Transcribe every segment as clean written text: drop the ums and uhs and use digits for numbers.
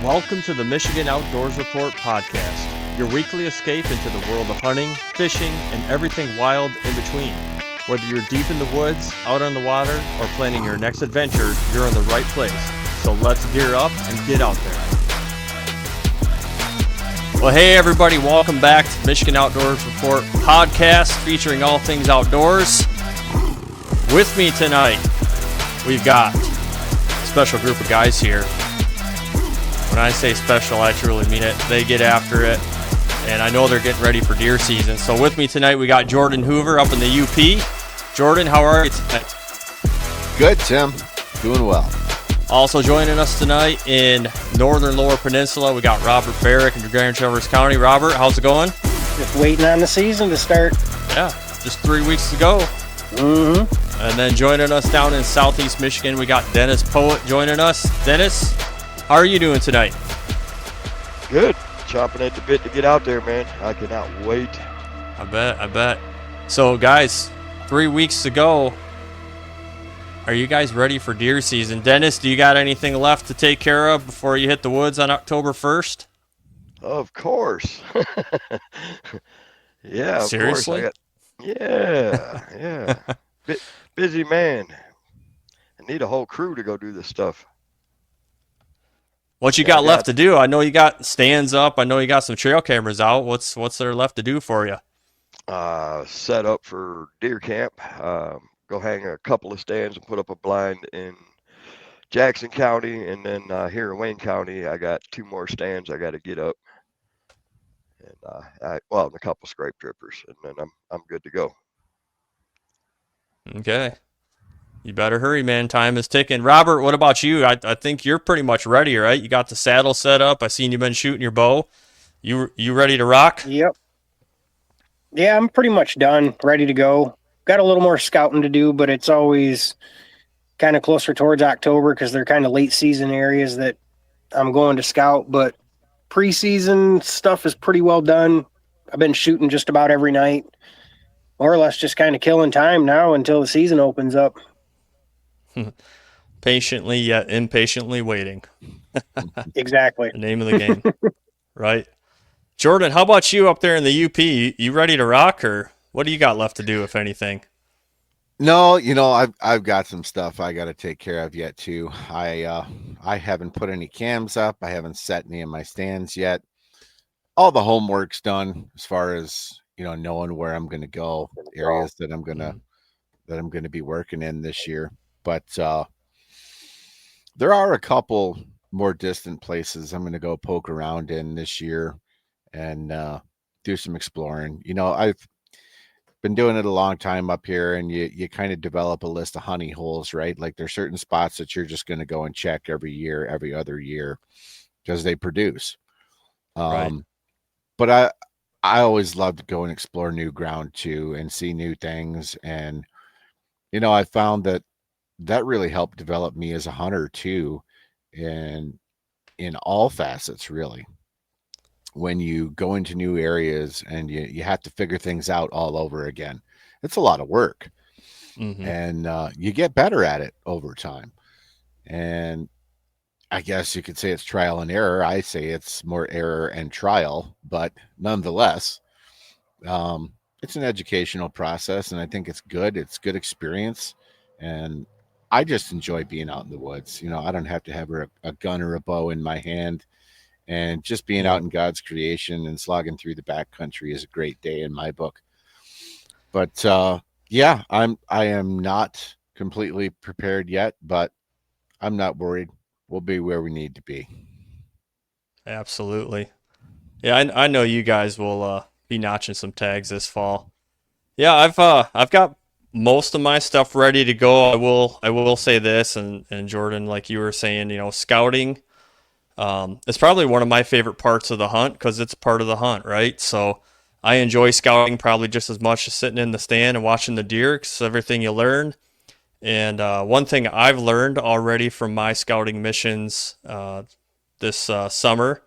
Welcome to the Michigan Outdoors Report podcast, your weekly escape into the world of hunting, fishing, and everything wild in between. Whether you're deep in the woods, out on the water, or planning your next adventure, you're in the right place. So let's gear up and get out there. Well, hey everybody, welcome back to Michigan Outdoors Report podcast featuring all things outdoors. With me tonight, we've got a special group of guys here. When I say special, I truly mean it. They get after it, and I know they're getting ready for deer season. So with me tonight, we got Jordan Hoover up in the UP. Jordan, how are you tonight? Good, Tim. Doing well. Also joining us tonight in northern Lower Peninsula, we got Robert Barrick in Grand Traverse County. Robert, how's it going? Just waiting on the season to start. Yeah, just 3 weeks to go. Mm-hmm. And then joining us down in southeast Michigan, we got Dennis Poet joining us. Dennis, how are you doing tonight? Good. Chomping at the bit to get out there, man. I cannot wait. I bet. So, guys, 3 weeks to go. Are you guys ready for deer season? Dennis, do you got anything left to take care of before you hit the woods on October 1st? Of course. Yeah, of Seriously? course. Yeah. Busy man. I need a whole crew to go do this stuff. What you got left to do? I know you got stands up. I know you got some trail cameras out. What's there left to do for you? Set up for deer camp. Go hang a couple of stands and put up a blind in Jackson County, and then here in Wayne County, I got 2 more stands I got to get up, and and a couple scrape trippers, and then I'm good to go. Okay. You better hurry, man. Time is ticking. Robert, what about you? I think you're pretty much ready, right? You got the saddle set up. I seen you've been shooting your bow. You ready to rock? Yep. Yeah, I'm pretty much done, ready to go. Got a little more scouting to do, but it's always kind of closer towards October because they're kind of late season areas that I'm going to scout. But preseason stuff is pretty well done. I've been shooting just about every night, more or less just kind of killing time now until the season opens up. Patiently yet impatiently waiting. Exactly. The name of the game, right? Jordan, how about you up there in the UP? You ready to rock, or what do you got left to do, if anything? No, I've got some stuff I got to take care of yet too. I haven't put any cams up. I haven't set any of my stands yet. All the homework's done as far as knowing where I'm going to go, areas that I'm gonna be working in this year. But there are a couple more distant places I'm going to go poke around in this year and do some exploring. I've been doing it a long time up here, and you kind of develop a list of honey holes, right? Like there's certain spots that you're just going to go and check every year, every other year, because they produce. Right. But I always love to go and explore new ground too and see new things. And, I found that really helped develop me as a hunter too, and in all facets, really. When you go into new areas and you have to figure things out all over again, it's a lot of work. Mm-hmm. And you get better at it over time. And I guess you could say it's trial and error. I say it's more error and trial, but nonetheless, it's an educational process, and I think it's good. It's good experience, and I just enjoy being out in the woods. I don't have to have a gun or a bow in my hand, and just being out in God's creation and slogging through the backcountry is a great day in my book. But I am not completely prepared yet, but I'm not worried. We'll be where we need to be. Absolutely. Yeah, I know you guys will be notching some tags this fall. Yeah, I've got most of my stuff ready to go. I will say this, and Jordan, like you were saying, scouting, it's probably one of my favorite parts of the hunt because it's part of the hunt, right? So I enjoy scouting probably just as much as sitting in the stand and watching the deer, because everything you learn. And one thing I've learned already from my scouting missions this summer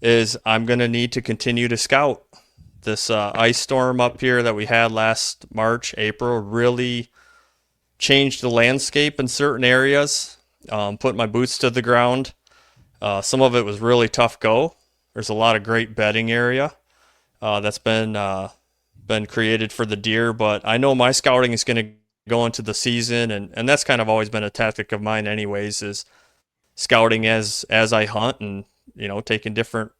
is I'm going to need to continue to scout. This ice storm up here that we had last March, April, really changed the landscape in certain areas, put my boots to the ground. Some of it was really tough go. There's a lot of great bedding area that's been created for the deer, but I know my scouting is going to go into the season, and that's kind of always been a tactic of mine, anyways, is scouting as I hunt, and taking different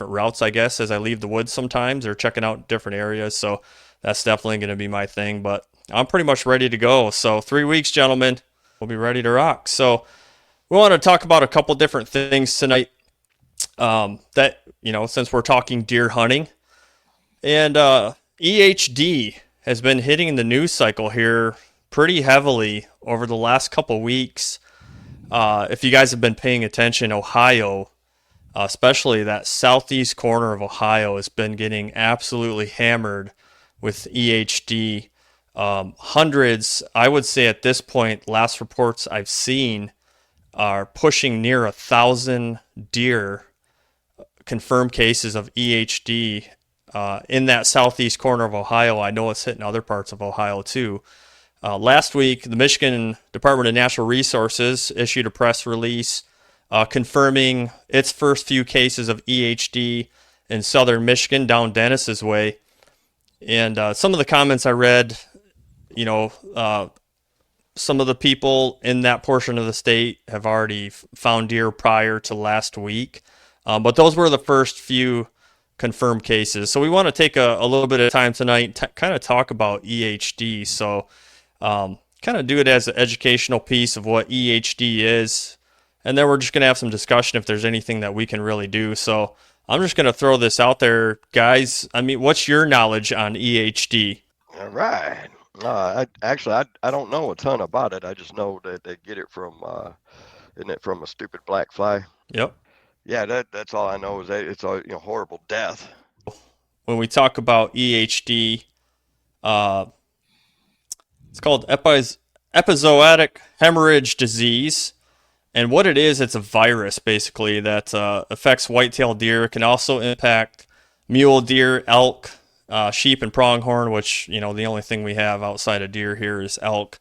routes, I guess, as I leave the woods sometimes, or checking out different areas. So that's definitely going to be my thing. But I'm pretty much ready to go. So 3 weeks, gentlemen, we'll be ready to rock. So we want to talk about a couple different things tonight. Since we're talking deer hunting, and EHD has been hitting the news cycle here pretty heavily over the last couple weeks. If you guys have been paying attention, Ohio, especially that southeast corner of Ohio, has been getting absolutely hammered with EHD. Hundreds, I would say at this point, last reports I've seen are pushing near 1,000 deer confirmed cases of EHD in that southeast corner of Ohio. I know it's hitting other parts of Ohio too. Last week, the Michigan Department of Natural Resources issued a press release confirming its first few cases of EHD in southern Michigan, down Dennis's way. And some of the comments I read, some of the people in that portion of the state have already found deer prior to last week. But those were the first few confirmed cases. So we want to take a little bit of time tonight and kind of talk about EHD. So kind of do it as an educational piece of what EHD is. And then we're just going to have some discussion if there's anything that we can really do. So I'm just going to throw this out there, guys. I mean, what's your knowledge on EHD? All right. I don't know a ton about it. I just know that they get it from, isn't it from a stupid black fly? Yep. Yeah, that's all I know is that it's a horrible death. When we talk about EHD, it's called epizootic hemorrhage disease. And what it is, it's a virus basically that affects white-tailed deer. It can also impact mule deer, elk, sheep, and pronghorn, which, the only thing we have outside of deer here is elk.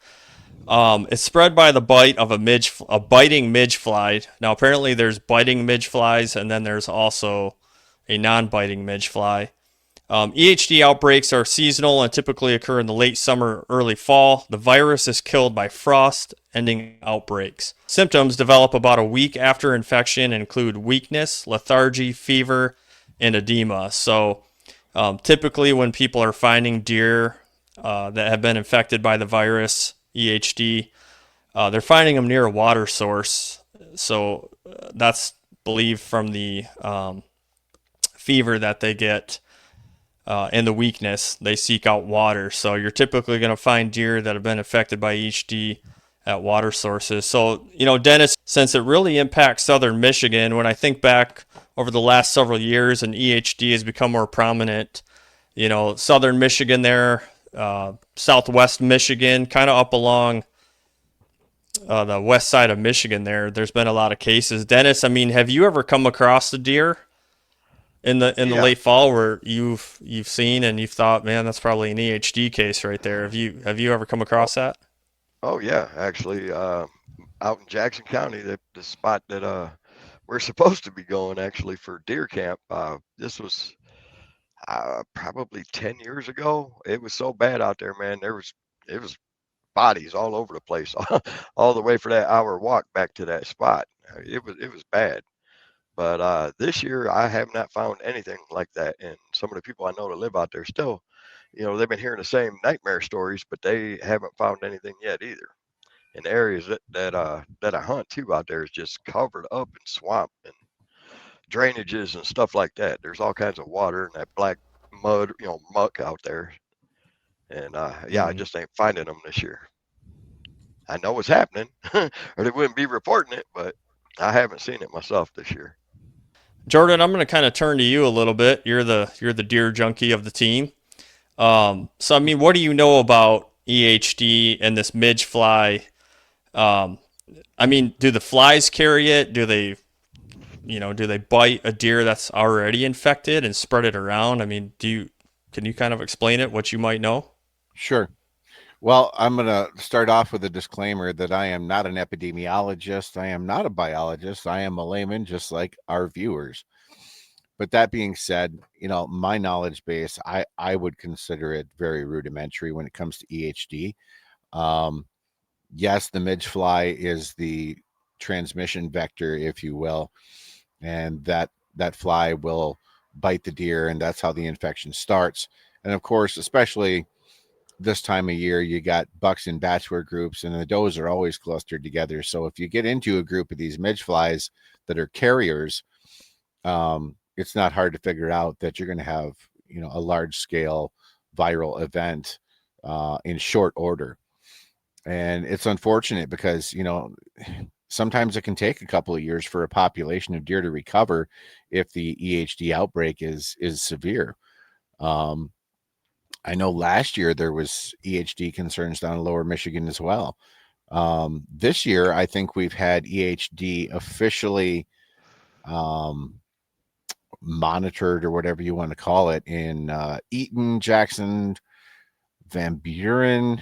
It's spread by the bite of a biting midge fly. Now, apparently there's biting midge flies, and then there's also a non-biting midge fly. EHD outbreaks are seasonal and typically occur in the late summer, early fall. The virus is killed by frost-ending outbreaks. Symptoms develop about a week after infection and include weakness, lethargy, fever, and edema. So typically when people are finding deer that have been infected by the virus, EHD, they're finding them near a water source. So that's believed from the fever that they get. And the weakness, they seek out water. So you're typically going to find deer that have been affected by EHD at water sources. So, Dennis, since it really impacts southern Michigan, when I think back over the last several years and EHD has become more prominent, southern Michigan there, southwest Michigan, kind of up along the west side of Michigan there's been a lot of cases. Dennis, I mean, have you ever come across the deer in the late fall where you've seen and you've thought, man, that's probably an EHD case right there? Have you ever come across that? Oh yeah, actually, out in Jackson County, the spot that we're supposed to be going actually for deer camp. This was probably 10 years ago. It was so bad out there, man. It was bodies all over the place, all the way for that hour walk back to that spot. It was bad. But this year, I have not found anything like that. And some of the people I know that live out there still, they've been hearing the same nightmare stories, but they haven't found anything yet either. And the areas that I hunt too out there is just covered up in swamp and drainages and stuff like that. There's all kinds of water and that black mud, muck out there. And I just ain't finding them this year. I know it's happening, or they wouldn't be reporting it, but I haven't seen it myself this year. Jordan, I'm going to kind of turn to you a little bit. You're the deer junkie of the team. So I mean, what do you know about EHD and this midge fly? I mean, do the flies carry it? Do they bite a deer that's already infected and spread it around? I mean, can you kind of explain it, what you might know? Sure. Well, I'm going to start off with a disclaimer that I am not an epidemiologist. I am not a biologist. I am a layman, just like our viewers. But that being said, my knowledge base, I would consider it very rudimentary when it comes to EHD. Um, yes, the midge fly is the transmission vector, if you will, and that fly will bite the deer, and that's how the infection starts. And of course, especially this time of year, you got bucks in bachelor groups, and the does are always clustered together. So if you get into a group of these midge flies that are carriers, it's not hard to figure out that you're going to have, a large scale viral event in short order. And it's unfortunate because, sometimes it can take a couple of years for a population of deer to recover if the EHD outbreak is severe. I know last year there was EHD concerns down in Lower Michigan as well. This year, I think we've had EHD officially monitored, or whatever you want to call it, in Eaton, Jackson, Van Buren,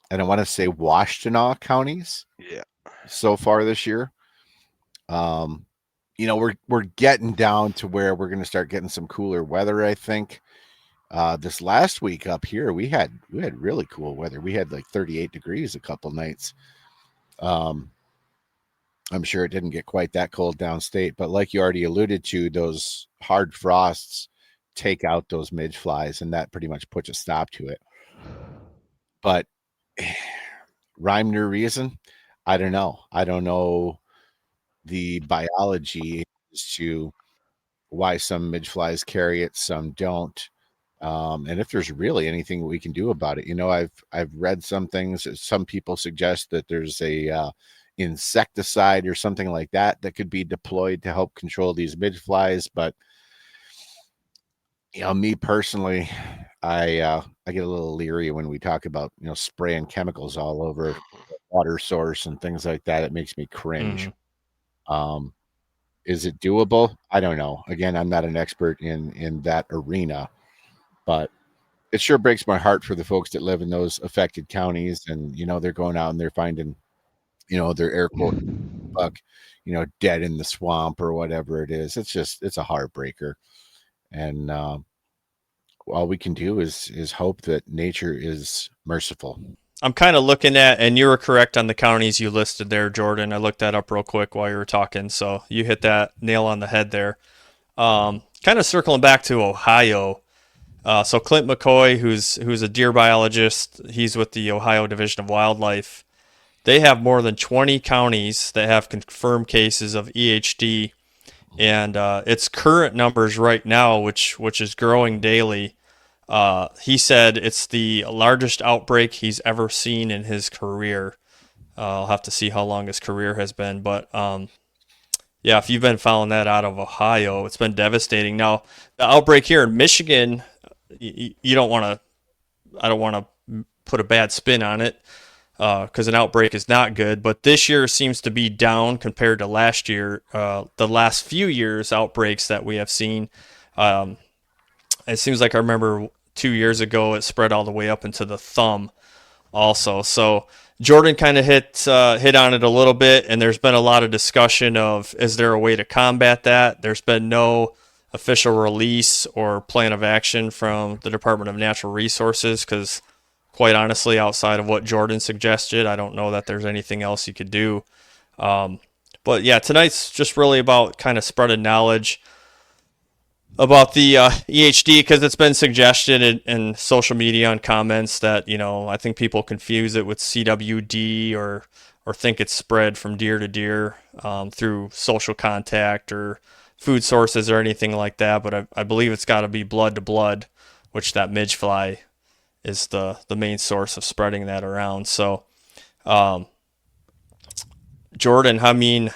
and I want to say Washtenaw counties. Yeah. So far this year. We're getting down to where we're going to start getting some cooler weather, I think. This last week up here, we had really cool weather. We had like 38 degrees a couple nights. I'm sure it didn't get quite that cold downstate, but like you already alluded to, those hard frosts take out those midge flies, and that pretty much puts a stop to it. But rhyme or reason, I don't know. I don't know the biology as to why some midge flies carry it, some don't. And if there's really anything we can do about it. I've read some things. Some people suggest that there's a insecticide or something like that could be deployed to help control these midge flies. But me personally, I get a little leery when we talk about spraying chemicals all over water source and things like that. It makes me cringe. Is it doable? I don't know. Again, I'm not an expert in that arena, but it sure breaks my heart for the folks that live in those affected counties, and they're going out and they're finding their air quote buck dead in the swamp or whatever it is. It's a heartbreaker, and all we can do is hope that nature is merciful. I'm kind of looking at, and you were correct on the counties you listed there, Jordan. I looked that up real quick while you were talking, so you hit that nail on the head there. Kind of circling back to Ohio. So Clint McCoy, who's a deer biologist, he's with the Ohio Division of Wildlife. They have more than 20 counties that have confirmed cases of EHD, and its current numbers right now, which is growing daily. He said it's the largest outbreak he's ever seen in his career. I'll have to see how long his career has been, but yeah, if you've been following that out of Ohio, it's been devastating. Now, the outbreak here in Michigan, you don't want to. I don't want to put a bad spin on it because an outbreak is not good. But this year seems to be down compared to last year. The last few years outbreaks that we have seen. It seems like I remember 2 years ago it spread all the way up into the thumb also. So Jordan kind of hit on it a little bit, and there's been a lot of discussion of, is there a way to combat that? There's been no official release or plan of action from the Department of Natural Resources because, quite honestly, outside of what Jordan suggested, I don't know that there's anything else you could do. But yeah, tonight's just really about kind of spreading knowledge about the EHD, because it's been suggested in social media and comments that, I think people confuse it with CWD or think it's spread from deer to deer through social contact or food sources or anything like that. But I believe it's got to be blood to blood, which that midge fly is the main source of spreading that around. So, Jordan, I mean,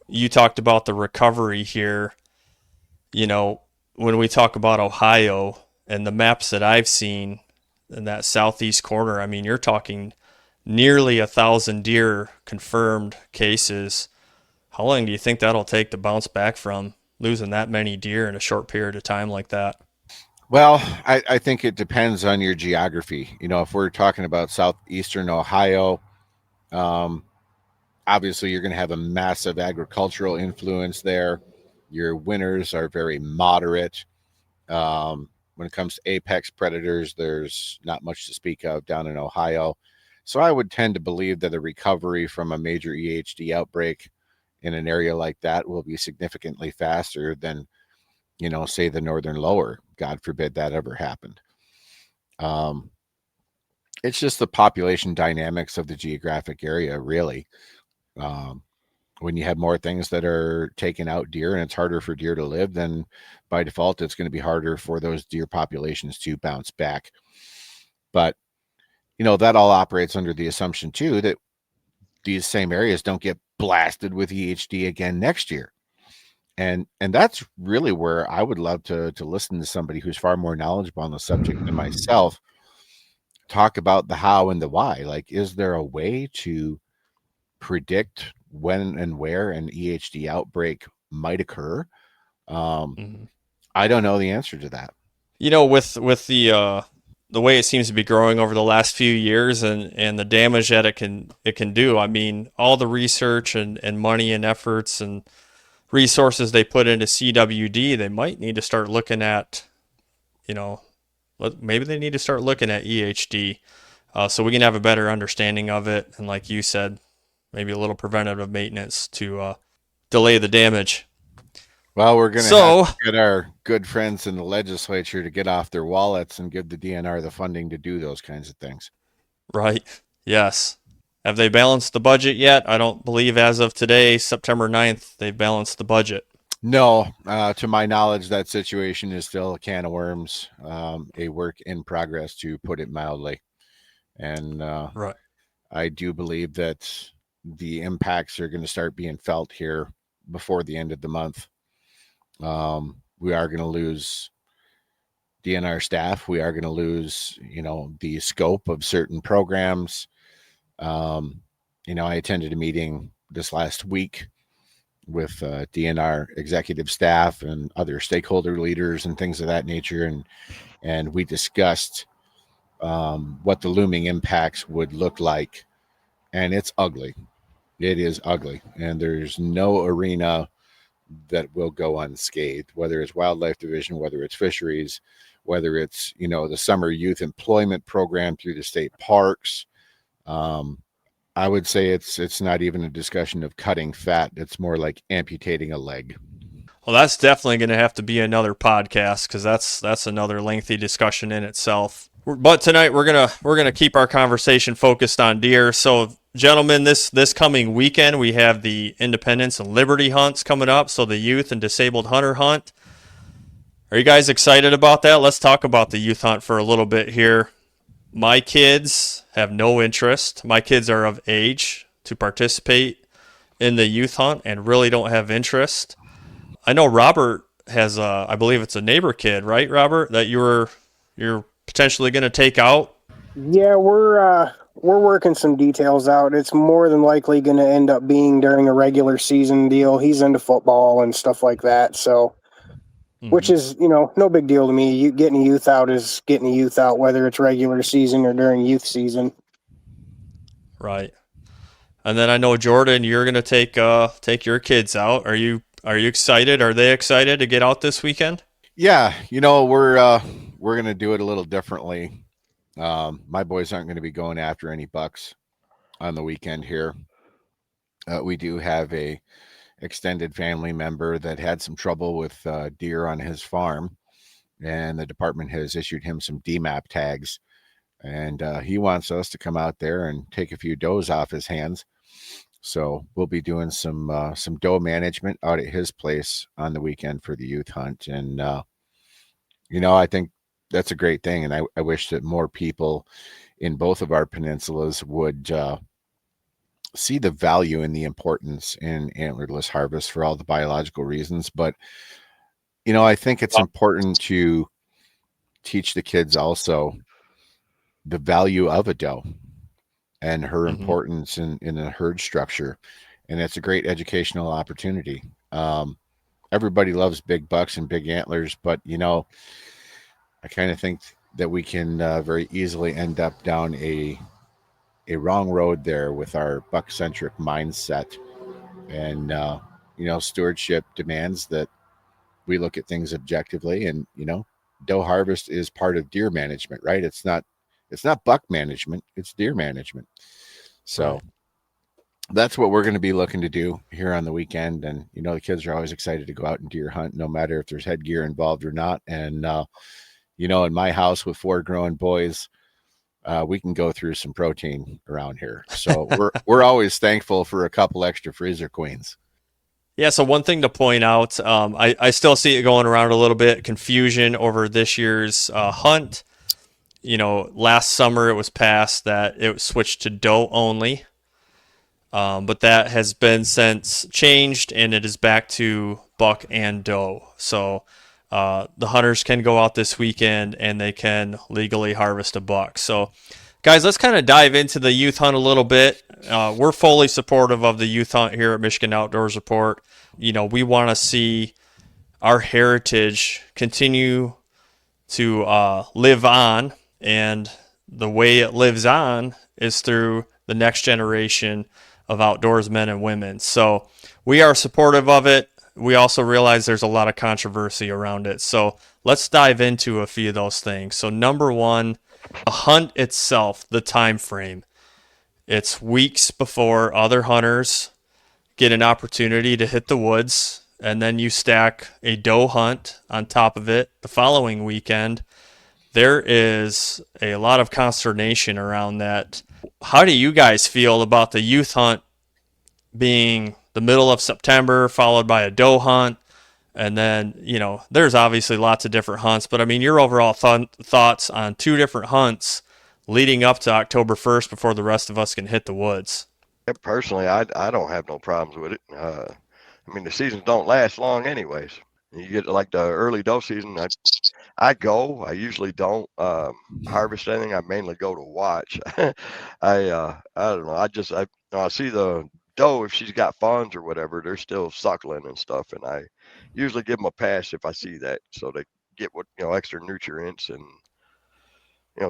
you talked about the recovery here. When we talk about Ohio and the maps that I've seen in that southeast corner, I mean, you're talking nearly 1,000 deer confirmed cases. How long do you think that'll take to bounce back from losing that many deer in a short period of time like that? Well, I think it depends on your geography. If we're talking about southeastern Ohio, um, obviously you're going to have a massive agricultural influence there. Your winters are very moderate. When it comes to apex predators, there's not much to speak of down in Ohio. So I would tend to believe that a recovery from a major EHD outbreak in an area like that will be significantly faster than, say the northern lower. God forbid that ever happened. Um, it's just the population dynamics of the geographic area, really. Um, when you have more things that are taking out deer and it's harder for deer to live, then by default, it's going to be harder for those deer populations to bounce back. But, that all operates under the assumption, too, that these same areas don't get blasted with EHD again next year. And that's really where I would love to listen to somebody who's far more knowledgeable on the subject than myself talk about the how and the why. Like, is there a way to predict when and where an EHD outbreak might occur? Mhm. I don't know the answer to that. With the way it seems to be growing over the last few years and the damage that it can do. I mean, all the research and money and efforts and resources they put into CWD, they might need to start looking at, maybe they need to start looking at EHD, so we can have a better understanding of it. And like you said, maybe a little preventative maintenance to delay the damage. Well, we're going to So, have to get our good friends in the legislature to get off their wallets and give the DNR the funding to do those kinds of things. right. Yes. Have they balanced the budget yet? I don't believe as of today, September 9th, they've balanced the budget. No, to my knowledge, that situation is still a can of worms, a work in progress, to put it mildly. And Right. I do believe that the impacts are going to start being felt here before the end of the month. We are going to lose DNR staff. We are going to lose, the scope of certain programs. I attended a meeting this last week with DNR executive staff and other stakeholder leaders and things of that nature, and we discussed what the looming impacts would look like, and it's ugly. It is ugly, and there's no arena that will go unscathed, whether it's wildlife division, whether it's fisheries, whether it's the summer youth employment program through the state parks. I would say it's not even a discussion of cutting fat. It's more like amputating a leg. Well, that's definitely going to have to be another podcast because that's another lengthy discussion in itself. But tonight we're gonna keep our conversation focused on deer. So, gentlemen, this coming weekend we have the Independence and Liberty hunts coming up. So the youth and disabled hunter hunt. Are you guys excited about that? Let's talk about the youth hunt for a little bit here. My kids have no interest. My kids are of age to participate in the youth hunt and really don't have interest. I know Robert has I believe it's a neighbor kid, right, Robert, that you're potentially going to take out. Yeah, we're working some details out. It's more than likely going to end up being during a regular season deal. He's into football and stuff like that, so which is no big deal to me. Getting a youth out is getting a youth out, whether it's regular season or during youth season. Right. And then I know Jordan, you're going to take your kids out. Are you excited? Are they excited to get out this weekend? Yeah, we're gonna do it a little differently. My boys aren't going to be going after any bucks on the weekend here. We do have a extended family member that had some trouble with deer on his farm, and the department has issued him some DMAP tags, and he wants us to come out there and take a few does off his hands. So we'll be doing some doe management out at his place on the weekend for the youth hunt, and I think that's a great thing, and I wish that more people in both of our peninsulas would see the value and the importance in antlerless harvest for all the biological reasons. But I think it's important to teach the kids also the value of a doe and her importance in a herd structure, and it's a great educational opportunity. Everybody loves big bucks and big antlers, but I kind of think that we can very easily end up down a wrong road there with our buck centric mindset, and stewardship demands that we look at things objectively, and doe harvest is part of deer management, right? It's not buck management, it's deer management. So Right. that's what we're going to be looking to do here on the weekend. And the kids are always excited to go out and deer hunt, no matter if there's headgear involved or not. And in my house with 4 growing boys, we can go through some protein around here. So we're always thankful for a couple extra freezer queens. Yeah, so one thing to point out, I still see it going around a little bit, confusion over this year's hunt. Last summer it was passed that it switched to doe only, but that has been since changed, and it is back to buck and doe. So the hunters can go out this weekend and they can legally harvest a buck. So, guys, let's kind of dive into the youth hunt a little bit. We're fully supportive of the youth hunt here at Michigan Outdoors Report. We want to see our heritage continue to live on, and the way it lives on is through the next generation of outdoorsmen and women. So we are supportive of it. We also realize there's a lot of controversy around it. So let's dive into a few of those things. So number one, the hunt itself, the time frame. It's weeks before other hunters get an opportunity to hit the woods, and then you stack a doe hunt on top of it the following weekend. There is a lot of consternation around that. How do you guys feel about the youth hunt being the middle of September, followed by a doe hunt? And then, there's obviously lots of different hunts, but I mean, your overall thoughts on 2 different hunts leading up to October 1st before the rest of us can hit the woods. Yeah, personally, I don't have no problems with it. I mean, the seasons don't last long anyways. You get like the early doe season, I go. I usually don't harvest anything. I mainly go to watch. I don't know. I see the doe, if she's got fawns or whatever, they're still suckling and stuff, and I usually give them a pass if I see that, so they get what extra nutrients and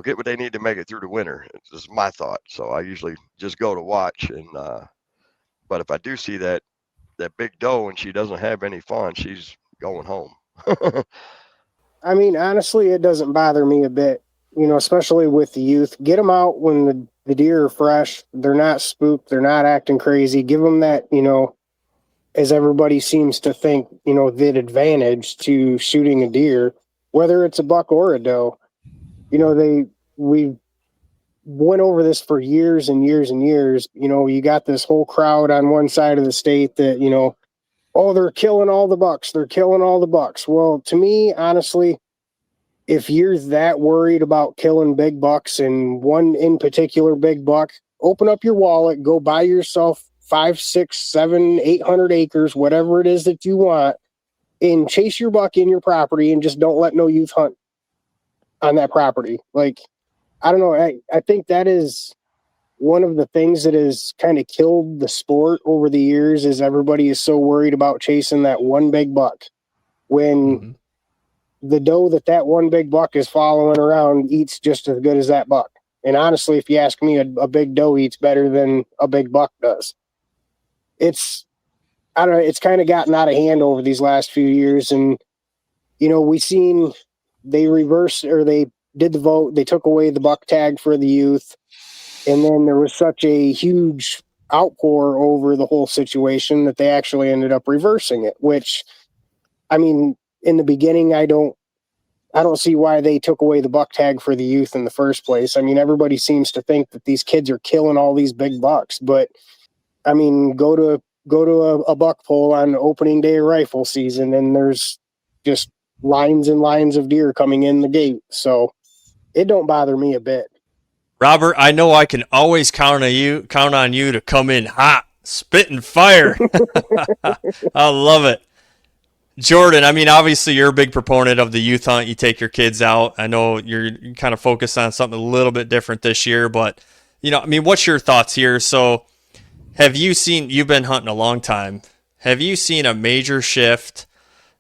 get what they need to make it through the winter. It's just my thought. So I usually just go to watch, and but if I do see that big doe and she doesn't have any fawn, she's going home. I mean, honestly, it doesn't bother me a bit, especially with the youth. Get them out when the deer are fresh. They're not spooked. They're not acting crazy. Give them that, as everybody seems to think, that advantage to shooting a deer, whether it's a buck or a doe. We went over this for years and years and years. You got this whole crowd on one side of the state that, oh, they're killing all the bucks. They're killing all the bucks. Well, to me, honestly, if you're that worried about killing big bucks and one in particular big buck, open up your wallet, go buy yourself 5, 6, 7, 800 acres, whatever it is that you want, and chase your buck in your property and just don't let no youth hunt on that property. Like, I don't know. I think that is one of the things that has kind of killed the sport over the years, is everybody is so worried about chasing that one big buck when the doe that one big buck is following around eats just as good as that buck. And honestly, if you ask me, a big doe eats better than a big buck does. I don't know, it's kind of gotten out of hand over these last few years. And, we seen they reversed, or they did the vote. They took away the buck tag for the youth. And then there was such a huge outpour over the whole situation that they actually ended up reversing it, which, I mean, in the beginning, I don't see why they took away the buck tag for the youth in the first place. I mean, everybody seems to think that these kids are killing all these big bucks, but I mean, go to a buck pull on opening day of rifle season, and there's just lines and lines of deer coming in the gate. So it don't bother me a bit. Robert, I know I can always count on you to come in hot, spitting fire. I love it. Jordan, I mean, obviously you're a big proponent of the youth hunt. You take your kids out. I know you're kind of focused on something a little bit different this year, but I mean, what's your thoughts here? So you've been hunting a long time. Have you seen a major shift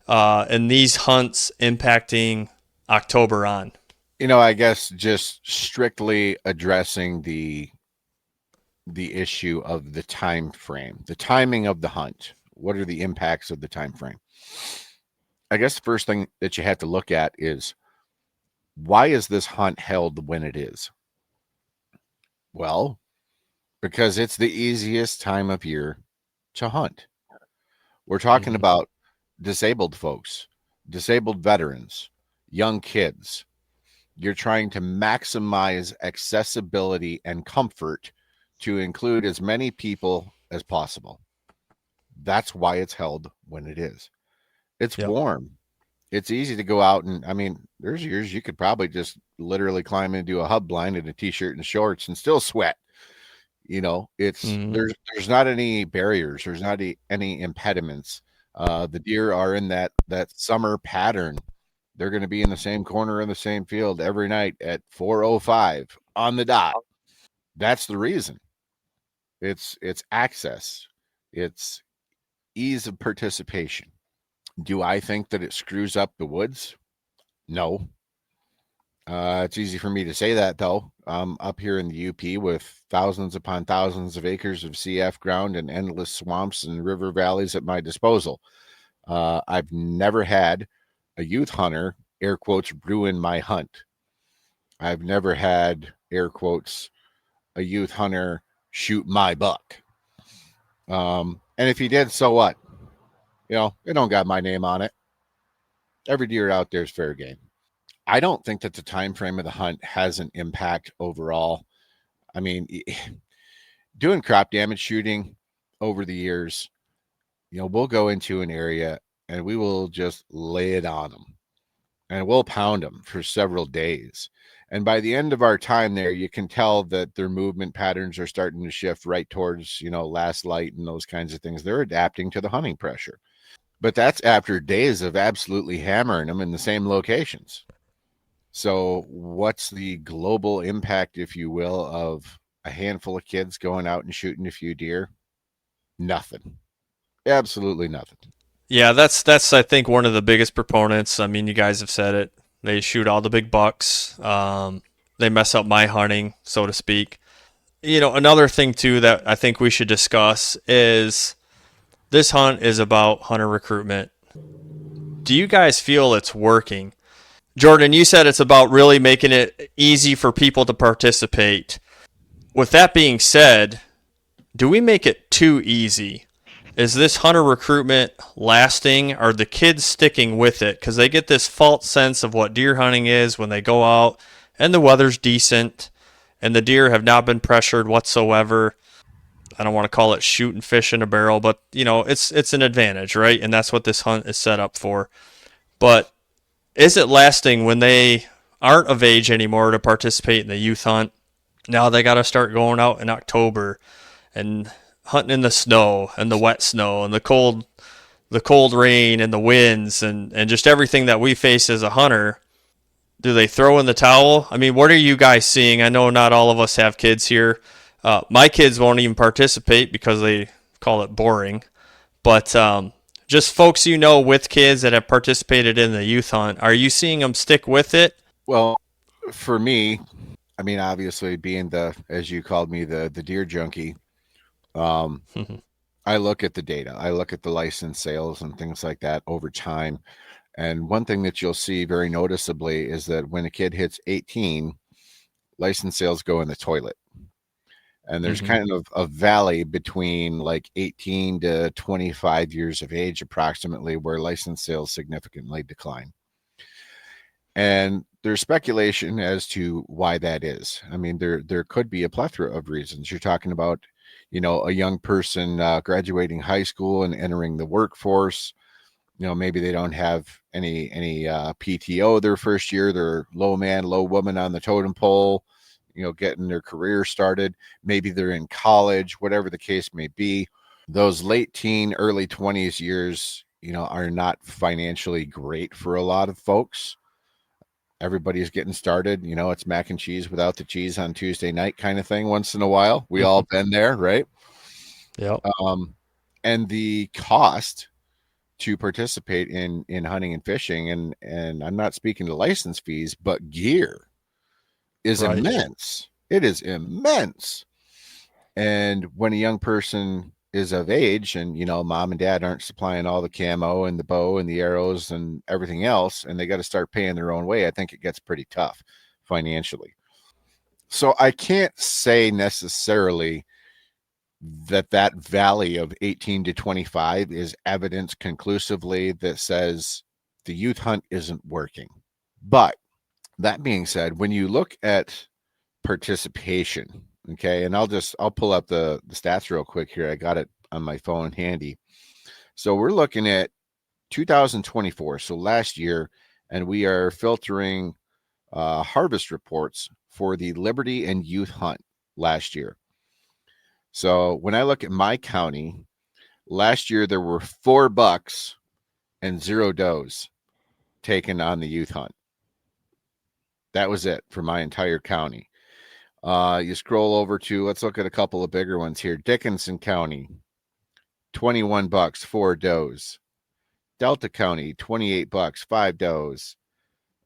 in these hunts impacting October on? I guess just strictly addressing the issue of the time frame, the timing of the hunt. What are the impacts of the time frame? I guess the first thing that you have to look at is, why is this hunt held when it is? Well, because it's the easiest time of year to hunt. We're talking about disabled folks, disabled veterans, young kids. You're trying to maximize accessibility and comfort to include as many people as possible. That's why it's held when it is. It's Yep. warm. It's easy to go out, and I mean, there's years you could probably just literally climb into a hub blind in a t-shirt and shorts and still sweat. It's there's not any barriers, there's not any impediments. The deer are in that summer pattern. They're going to be in the same corner in the same field every night at 4:05 on the dot. That's the reason. It's access. It's ease of participation. Do I think that it screws up the woods? No. It's easy for me to say that, though. I'm up here in the UP with thousands upon thousands of acres of CF ground and endless swamps and river valleys at my disposal. I've never had a youth hunter, air quotes, ruin my hunt. I've never had, air quotes, a youth hunter shoot my buck. And if he did, so what? It don't got my name on it. Every deer out there is fair game. I don't think that the time frame of the hunt has an impact overall. I mean, doing crop damage shooting over the years, we'll go into an area and we will just lay it on them, and we'll pound them for several days. And by the end of our time there, you can tell that their movement patterns are starting to shift right towards, last light and those kinds of things. They're adapting to the hunting pressure. But that's after days of absolutely hammering them in the same locations. So what's the global impact, if you will, of a handful of kids going out and shooting a few deer? Nothing. Absolutely nothing. Yeah, that's I think one of the biggest proponents. I mean, you guys have said it. They shoot all the big bucks. They mess up my hunting, so to speak. Another thing too that I think we should discuss is this hunt is about hunter recruitment. Do you guys feel it's working? Jordan, you said it's about really making it easy for people to participate. With that being said, do we make it too easy? Is this hunter recruitment lasting? Are the kids sticking with it? Because they get this false sense of what deer hunting is when they go out and the weather's decent and the deer have not been pressured whatsoever. I don't want to call it shooting fish in a barrel, but it's an advantage, right? And that's what this hunt is set up for. But is it lasting when they aren't of age anymore to participate in the youth hunt? Now they got to start going out in October and hunting in the snow and the wet snow and the cold rain and the winds and just everything that we face as a hunter. Do they throw in the towel? I mean, what are you guys seeing? I know not all of us have kids here. My kids won't even participate because they call it boring. But just folks with kids that have participated in the youth hunt, are you seeing them stick with it? Well, for me, I mean, obviously being as you called me, the deer junkie, I look at the data. I look at the license sales and things like that over time. And one thing that you'll see very noticeably is that when a kid hits 18, license sales go in the toilet. And there's kind of a valley between like 18 to 25 years of age, approximately, where license sales significantly decline. And there's speculation as to why that is. I mean, there could be a plethora of reasons. You're talking about, a young person graduating high school and entering the workforce. Maybe they don't have any PTO their first year. They're low man, low woman on the totem pole, getting their career started. Maybe they're in college, whatever the case may be. Those late teen, early 20s years, are not financially great for a lot of folks. Everybody's getting started. It's mac and cheese without the cheese on Tuesday night kind of thing once in a while. We all been there, right? Yep. And the cost to participate in hunting and fishing, and I'm not speaking to license fees, but gear is Right. immense. It is immense. And when a young person is of age and, mom and dad aren't supplying all the camo and the bow and the arrows and everything else, and they got to start paying their own way, I think it gets pretty tough financially. So I can't say necessarily that valley of 18 to 25 is evidence conclusively that says the youth hunt isn't working. But that being said, when you look at participation, okay, and I'll pull up the stats real quick here. I got it on my phone handy. So we're looking at 2024, so last year, and we are filtering harvest reports for the Liberty and Youth Hunt last year. So when I look at my county, last year there were 4 bucks and 0 does taken on the youth hunt. That was it for my entire county. You scroll over to, let's look at a couple of bigger ones here. Dickinson County, 21 bucks, 4 does. Delta County, 28 bucks, 5 does.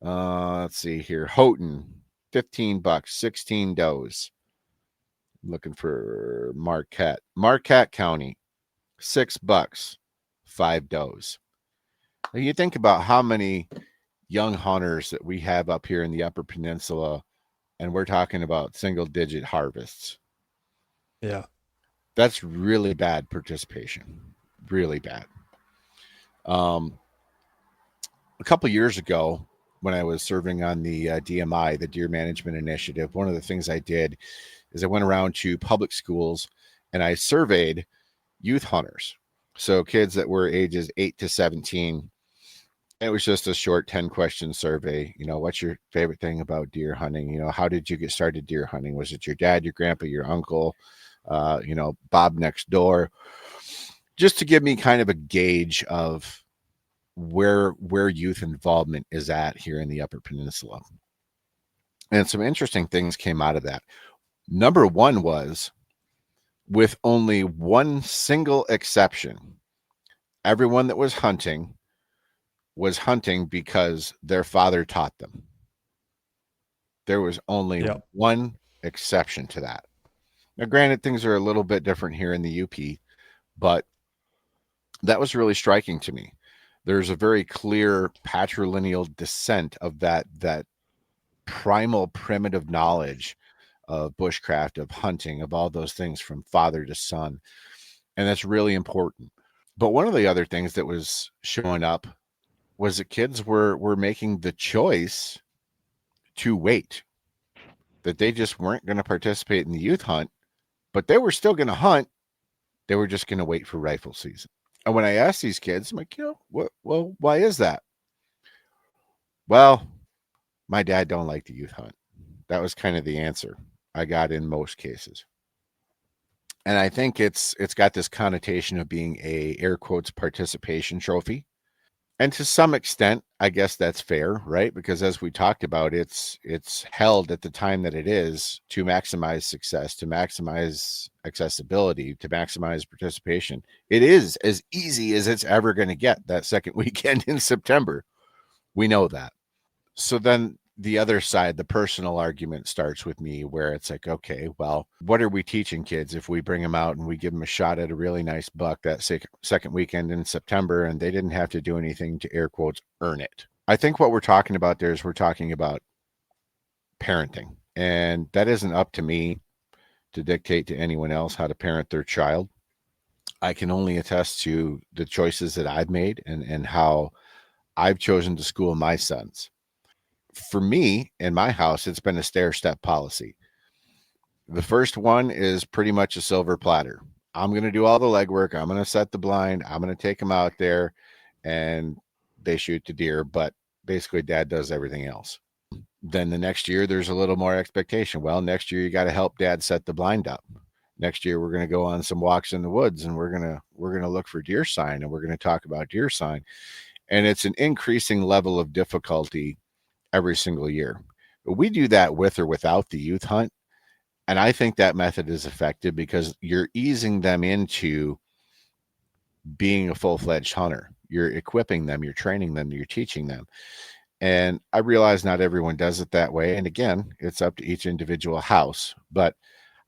Let's see here. Houghton, 15 bucks, 16 does. Looking for Marquette. Marquette County, 6 bucks, 5 does. Now you think about how many young hunters that we have up here in the Upper Peninsula, and we're talking about single-digit harvests. Yeah. That's really bad participation. Really bad. A couple years ago, when I was serving on the DMI, the Deer Management Initiative, one of the things I did is I went around to public schools and I surveyed youth hunters. So kids that were ages 8 to 17. It was just a short 10-question survey. What's your favorite thing about deer hunting? How did you get started deer hunting? Was it your dad, your grandpa, your uncle, Bob next door? Just to give me kind of a gauge of where youth involvement is at here in the Upper Peninsula. And some interesting things came out of that. Number one was, with only one single exception, everyone that was hunting because their father taught them. There was only one exception to that. Now, granted, things are a little bit different here in the UP, but that was really striking to me. There's a very clear patrilineal descent of that primal primitive knowledge of bushcraft, of hunting, of all those things from father to son. And that's really important. But one of the other things that was showing up was that kids were making the choice to wait, that they just weren't going to participate in the youth hunt, but they were still going to hunt. They were just going to wait for rifle season. And when I asked these kids, I'm like, why is that? Well, my dad don't like the youth hunt. That was kind of the answer I got in most cases. And I think it's got this connotation of being a air quotes participation trophy. And to some extent, I guess that's fair, right? Because as we talked about, it's held at the time that it is to maximize success, to maximize accessibility, to maximize participation. It is as easy as it's ever going to get that second weekend in September. We know that. So then the other side, the personal argument starts with me, where it's like, okay, well, what are we teaching kids if we bring them out and we give them a shot at a really nice buck that second weekend in September, and they didn't have to do anything to air quotes earn it? I think what we're talking about there is we're talking about parenting, and that isn't up to me to dictate to anyone else how to parent their child. I can only attest to the choices that I've made and how I've chosen to school my sons. For me, in my house, it's been a stair-step policy. The first one is pretty much a silver platter. I'm going to do all the legwork. I'm going to set the blind. I'm going to take them out there, and they shoot the deer. But basically, dad does everything else. Then the next year, there's a little more expectation. Well, next year, you got to help dad set the blind up. Next year, we're going to go on some walks in the woods, and we're going to look for deer sign, and we're going to talk about deer sign. And it's an increasing level of difficulty every single year. But we do that with or without the youth hunt. And I think that method is effective because you're easing them into being a full-fledged hunter. You're equipping them, you're training them, you're teaching them. And I realize not everyone does it that way. And again, it's up to each individual house. But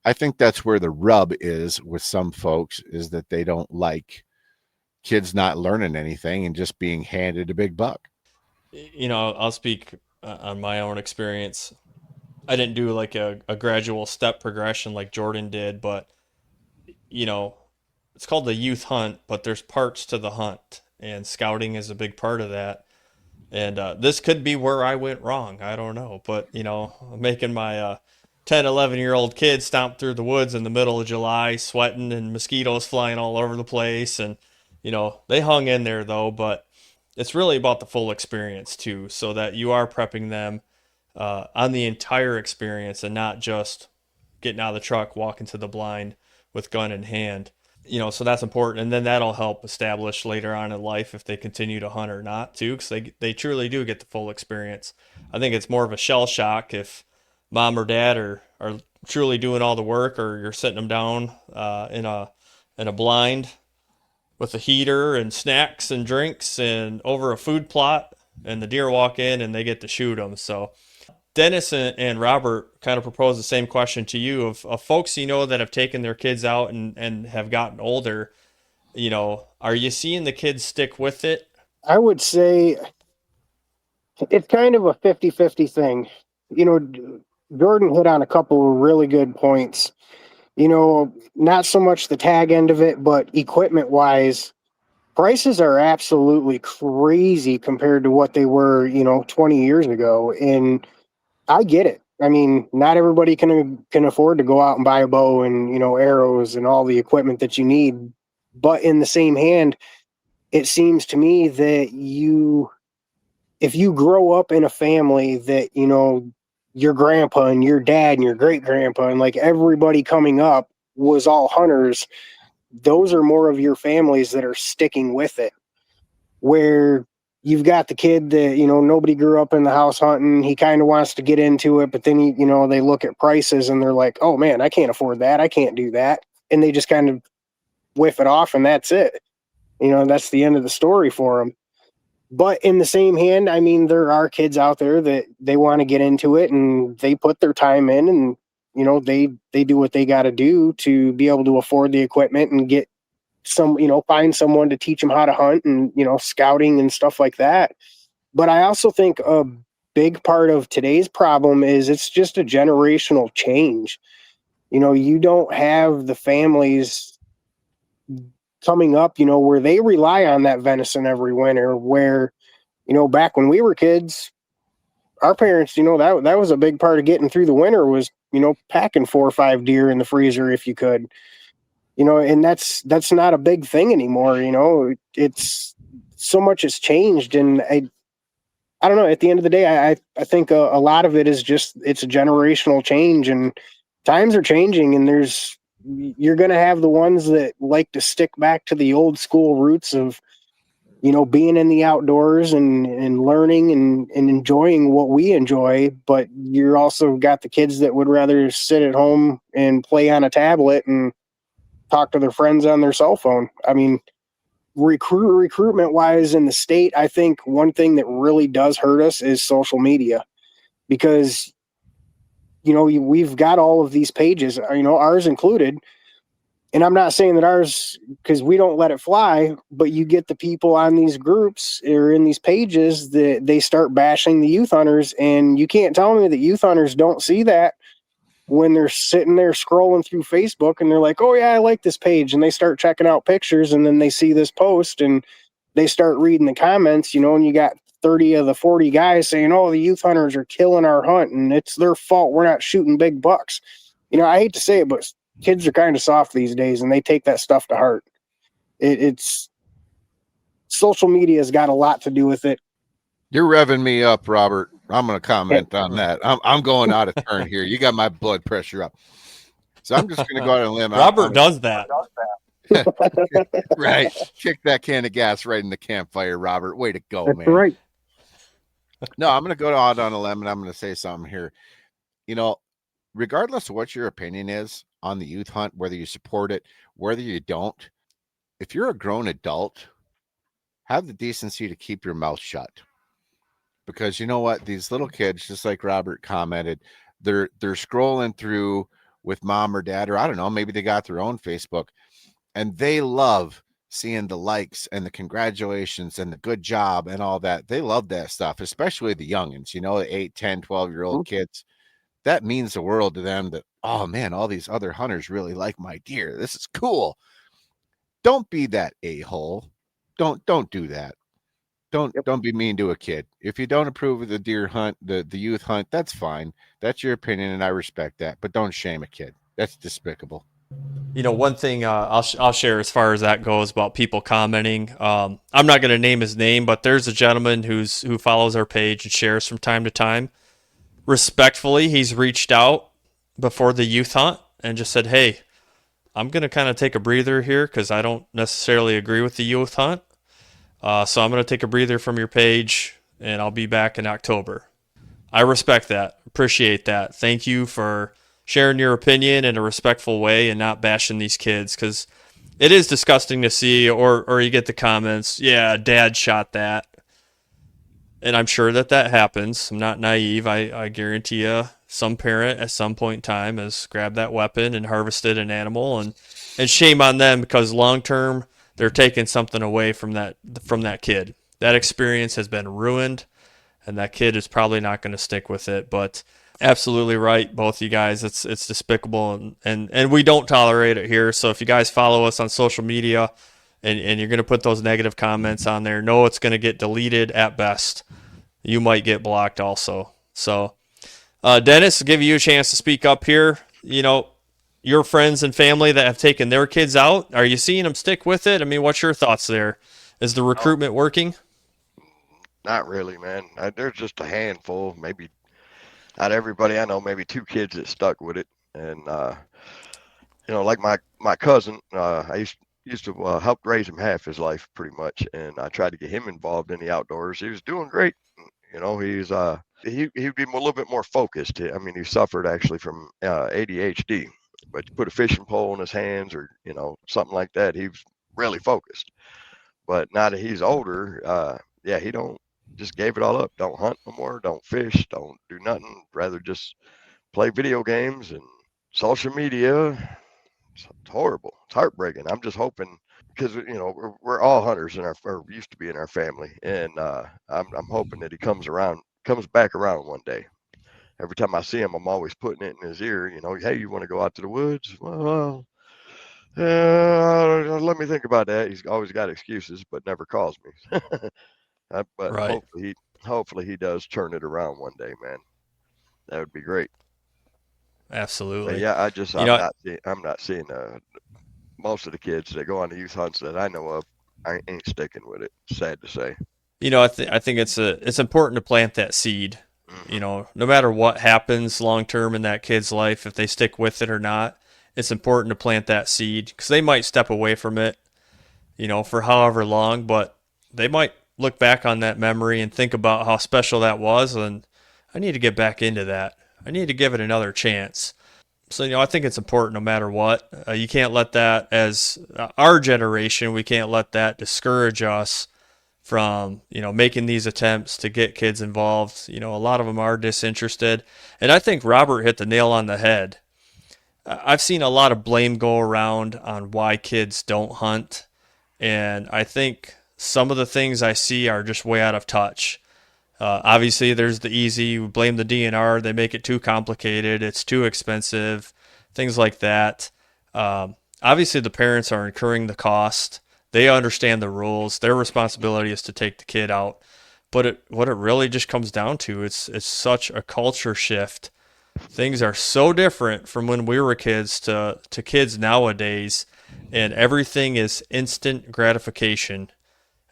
I think that's where the rub is with some folks, is that they don't like kids not learning anything and just being handed a big buck. I'll speak on my own experience. I didn't do like a gradual step progression like Jordan did, but you know, it's called the youth hunt, but there's parts to the hunt, and scouting is a big part of that. And this could be where I went wrong. I don't know. But, making my 10, 11-year-old kid stomp through the woods in the middle of July, sweating and mosquitoes flying all over the place. And, they hung in there, though. But it's really about the full experience, too, so that you are prepping them on the entire experience and not just getting out of the truck, walking to the blind with gun in hand. So that's important, and then that'll help establish later on in life if they continue to hunt or not too, because they truly do get the full experience. I think it's more of a shell shock if mom or dad are truly doing all the work, or you're sitting them down in a blind with a heater and snacks and drinks and over a food plot, and the deer walk in and they get to shoot them. So Dennis and Robert kind of proposed the same question to you of folks that have taken their kids out and have gotten older. Are you seeing the kids stick with it? I would say it's kind of a 50-50 thing. Jordan hit on a couple of really good points. Not so much the tag end of it, but equipment wise, prices are absolutely crazy compared to what they were, 20 years ago. And I get it. I mean, not everybody can afford to go out and buy a bow and, arrows and all the equipment that you need. But in the same hand, it seems to me that if you grow up in a family that, your grandpa and your dad and your great grandpa and like everybody coming up was all hunters, those are more of your families that are sticking with it. Where you've got the kid that, nobody grew up in the house hunting. He kind of wants to get into it, but then, they look at prices and they're like, oh man, I can't afford that. I can't do that. And they just kind of whiff it off and that's it. That's the end of the story for them. But in the same hand, I mean, there are kids out there that they want to get into it and they put their time in and, they do what they got to do to be able to afford the equipment and get find someone to teach them how to hunt and, scouting and stuff like that. But I also think a big part of today's problem is it's just a generational change. You don't have the families coming up, where they rely on that venison every winter, where, back when we were kids, our parents, that was a big part of getting through the winter was, packing 4 or 5 deer in the freezer if you could. And that's not a big thing anymore. It's so much has changed. And I don't know, at the end of the day, I think a lot of it is just, it's a generational change and times are changing and you're going to have the ones that like to stick back to the old school roots of, being in the outdoors and learning and enjoying what we enjoy. But you're also got the kids that would rather sit at home and play on a tablet and talk to their friends on their cell phone. I mean, recruitment wise in the state, I think one thing that really does hurt us is social media, because we've got all of these pages, ours included, and I'm not saying that ours, because we don't let it fly, but you get the people on these groups or in these pages that they start bashing the youth hunters, and you can't tell me that youth hunters don't see that when they're sitting there scrolling through Facebook and they're like, oh yeah, I like this page. And they start checking out pictures and then they see this post and they start reading the comments, and you got 30 of the 40 guys saying, oh, the youth hunters are killing our hunt and it's their fault. We're not shooting big bucks. I hate to say it, but kids are kind of soft these days and they take that stuff to heart. It's social media has got a lot to do with it. You're revving me up, Robert. I'm going to comment on that. I'm going out of turn here. You got my blood pressure up. So I'm just going to go out on a limb. Robert does that. Right. Kick that can of gas right in the campfire, Robert. Way to go, That's man. right. No, I'm going to go out on a limb and I'm going to say something here. Regardless of what your opinion is on the youth hunt, whether you support it, whether you don't, if you're a grown adult, have the decency to keep your mouth shut. Because you know what? These little kids, just like Robert commented, they're scrolling through with mom or dad, or I don't know, maybe they got their own Facebook, and they love seeing the likes and the congratulations and the good job and all that. They love that stuff, especially the youngins, you know, the 8, 10, 12-year-old kids. That means the world to them that, oh man, all these other hunters really like my deer. This is cool. Don't be that a-hole. Don't do that. Don't be mean to a kid. If you don't approve of the deer hunt, the youth hunt, that's fine. That's your opinion, and I respect that. But don't shame a kid. That's despicable. You know, one thing I'll share as far as that goes about people commenting. I'm not going to name his name, but there's a gentleman who follows our page and shares from time to time. Respectfully, he's reached out before the youth hunt and just said, "Hey, I'm going to kind of take a breather here because I don't necessarily agree with the youth hunt. So I'm going to take a breather from your page, and I'll be back in October." I respect that. Appreciate that. Thank you for sharing your opinion in a respectful way and not bashing these kids, because it is disgusting to see, or you get the comments, yeah, dad shot that. And I'm sure that happens. I'm not naive. I guarantee you some parent at some point in time has grabbed that weapon and harvested an animal, and shame on them, because long term they're taking something away from that kid. That experience has been ruined, and that kid is probably not going to stick with it. But absolutely right, both you guys. It's despicable, and we don't tolerate it here. So if you guys follow us on social media and you're going to put those negative comments on there, know it's going to get deleted at best. You might get blocked also. So Dennis, give you a chance to speak up here. You know, your friends and family that have taken their kids out, are you seeing them stick with it? I mean, what's your thoughts there? Is the recruitment working? Not really, man. There's just a handful, maybe not everybody I know, maybe 2 kids that stuck with it. And, you know, like my cousin, I used to help raise him half his life pretty much. And I tried to get him involved in the outdoors. He was doing great. You know, he'd be a little bit more focused. I mean, he suffered actually from ADHD, but you put a fishing pole in his hands or, you know, something like that, he was really focused. But now that he's older, yeah, he just gave it all up. Don't hunt no more. Don't fish. Don't do nothing. Rather just play video games and social media. It's horrible. It's heartbreaking. I'm just hoping, because you know we're all hunters in or used to be in our family, and I'm hoping that he comes back around one day. Every time I see him, I'm always putting it in his ear. You know, hey, you want to go out to the woods? Well, let me think about that. He's always got excuses, but never calls me. But Right. hopefully he does turn it around one day, man. That would be great. But Absolutely. yeah, You know, I'm not seeing most of the kids that go on the youth hunts that I know of. I ain't sticking with it. Sad to say. I think it's important to plant that seed. You Hmm. know, no matter what happens long term in that kid's life, if they stick with it or not, it's important to plant that seed, because they might step away from it, you know, for however long, but they might look back on that memory and think about how special that was, and I need to get back into that. I need to give it another chance. So, you know, I think it's important no matter what. You can't let that, as our generation, we can't let that discourage us from, you know, making these attempts to get kids involved. You know, a lot of them are disinterested. And I think Robert hit the nail on the head. I've seen a lot of blame go around on why kids don't hunt. And I think some of the things I see are just way out of touch. Obviously, there's the easy, you blame the DNR, they make it too complicated, it's too expensive, things like that. Obviously, the parents are incurring the cost. They understand the rules. Their responsibility is to take the kid out. But what it really just comes down to, it's such a culture shift. Things are so different from when we were kids to kids nowadays, and everything is instant gratification.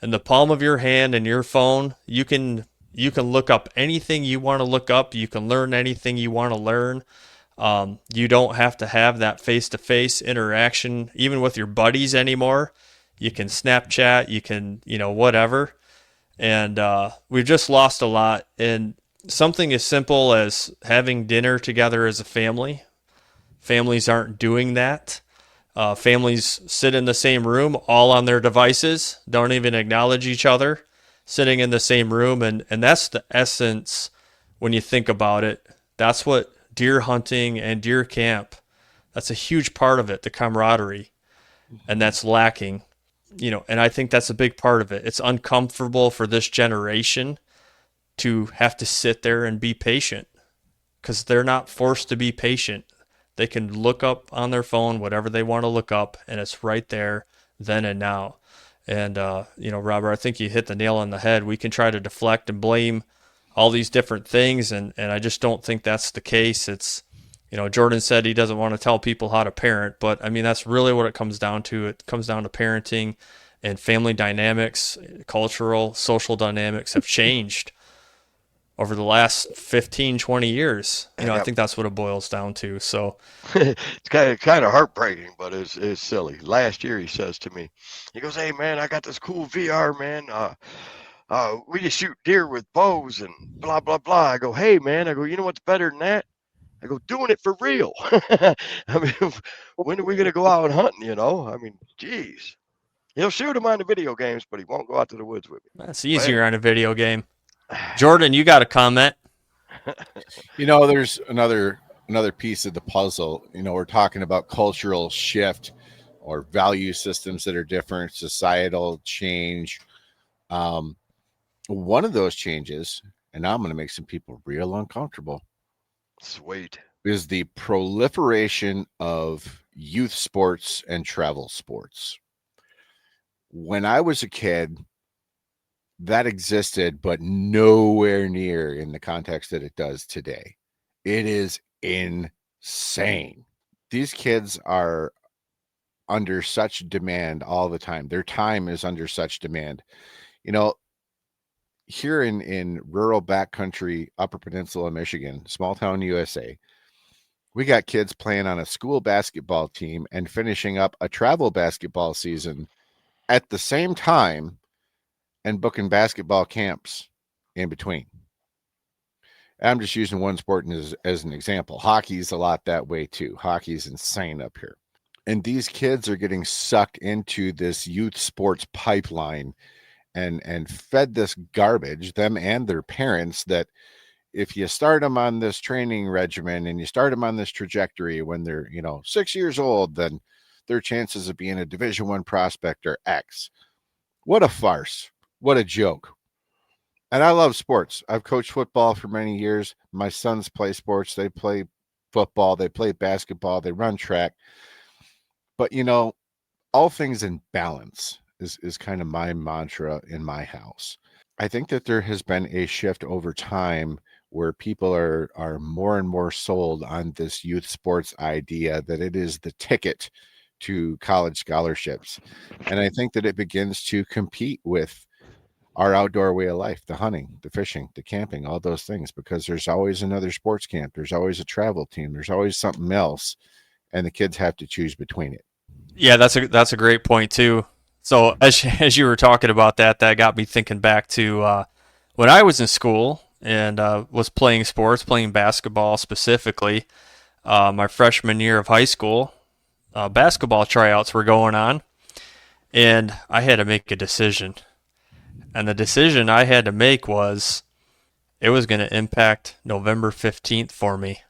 In the palm of your hand and your phone, you can look up anything you want to look up. You can learn anything you want to learn. You don't have to have that face-to-face interaction, even with your buddies anymore. You can Snapchat, you can, you know, whatever. And we've just lost a lot. And something as simple as having dinner together as a family, families aren't doing that. Families sit in the same room, all on their devices, don't even acknowledge each other, sitting in the same room. And that's the essence when you think about it. That's what deer hunting and deer camp, that's a huge part of it, the camaraderie. And that's lacking, and I think that's a big part of it. It's uncomfortable for this generation to have to sit there and be patient because they're not forced to be patient. They can look up on their phone whatever they want to look up, and it's right there then and now. And, Robert, I think you hit the nail on the head. We can try to deflect and blame all these different things, and I just don't think that's the case. It's, Jordan said he doesn't want to tell people how to parent, but I mean, that's really what it comes down to. It comes down to parenting, and family dynamics, cultural, social dynamics have changed over the last 15, 20 years. I think that's what it boils down to. So it's kind of heartbreaking, but it's silly. Last year, he says to me, he goes, "Hey man, I got this cool VR, man. We just shoot deer with bows and blah blah blah." I go, "Hey man," I go, "you know what's better than that?" I go, "Doing it for real." I mean, when are we gonna go out and hunting? I mean, geez. He'll shoot him on the video games, but he won't go out to the woods with me. That's easier on a video game. Jordan, you got a comment? There's another piece of the puzzle. We're talking about cultural shift or value systems that are different, societal change. One of those changes, and now I'm going to make some people real uncomfortable. Sweet. Is the proliferation of youth sports and travel sports. When I was a kid, that existed, but nowhere near in the context that it does today. It is insane. These kids are under such demand all the time. Their time is under such demand. Here in rural backcountry, Upper Peninsula, Michigan, small town USA, we got kids playing on a school basketball team and finishing up a travel basketball season at the same time and booking basketball camps in between. I'm just using one sport as an example. Hockey's a lot that way too. Hockey's insane up here. And these kids are getting sucked into this youth sports pipeline and fed this garbage, them and their parents, that if you start them on this training regimen and you start them on this trajectory when they're, 6 years old, then their chances of being a Division I prospect are X. What a farce. What a joke. And I love sports. I've coached football for many years. My sons play sports. They play football. They play basketball. They run track. But, all things in balance is kind of my mantra in my house. I think that there has been a shift over time where people are more and more sold on this youth sports idea that it is the ticket to college scholarships. And I think that it begins to compete with our outdoor way of life, the hunting, the fishing, the camping, all those things, because there's always another sports camp. There's always a travel team. There's always something else. And the kids have to choose between it. Yeah, that's a great point too. So as you were talking about that got me thinking back to when I was in school and was playing sports, playing basketball specifically. My freshman year of high school, basketball tryouts were going on, and I had to make a decision. And the decision I had to make was it was going to impact November 15th for me.